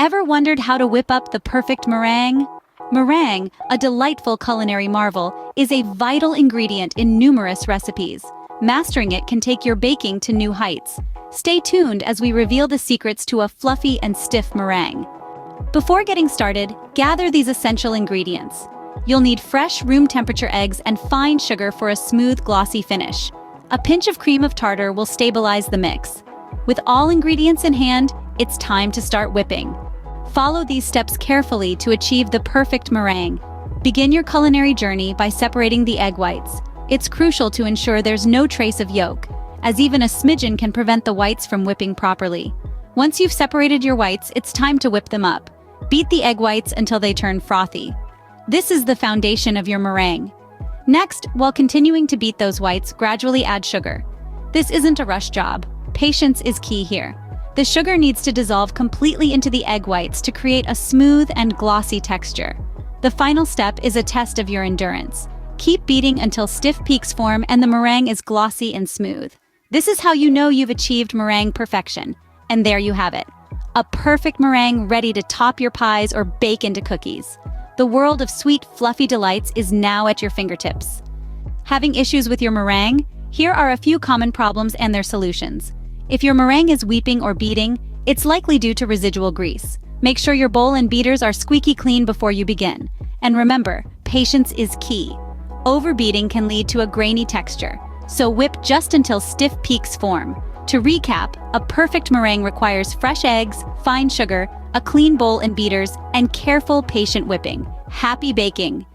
Ever wondered how to whip up the perfect meringue? Meringue, a delightful culinary marvel, is a vital ingredient in numerous recipes. Mastering it can take your baking to new heights. Stay tuned as we reveal the secrets to a fluffy and stiff meringue. Before getting started, gather these essential ingredients. You'll need fresh, room-temperature eggs and fine sugar for a smooth, glossy finish. A pinch of cream of tartar will stabilize the mix. With all ingredients in hand, it's time to start whipping. Follow these steps carefully to achieve the perfect meringue. Begin your culinary journey by separating the egg whites. It's crucial to ensure there's no trace of yolk, as even a smidgen can prevent the whites from whipping properly. Once you've separated your whites, it's time to whip them up. Beat the egg whites until they turn frothy. This is the foundation of your meringue. Next, while continuing to beat those whites, gradually add sugar. This isn't a rush job. Patience is key here. The sugar needs to dissolve completely into the egg whites to create a smooth and glossy texture. The final step is a test of your endurance. Keep beating until stiff peaks form and the meringue is glossy and smooth. This is how you know you've achieved meringue perfection. And there you have it. A perfect meringue ready to top your pies or bake into cookies. The world of sweet, fluffy delights is now at your fingertips. Having issues with your meringue? Here are a few common problems and their solutions. If your meringue is weeping or beating, it's likely due to residual grease. Make sure your bowl and beaters are squeaky clean before you begin. And remember, patience is key. Overbeating can lead to a grainy texture, so whip just until stiff peaks form. To recap, a perfect meringue requires fresh eggs, fine sugar, a clean bowl and beaters, and careful, patient whipping. Happy baking!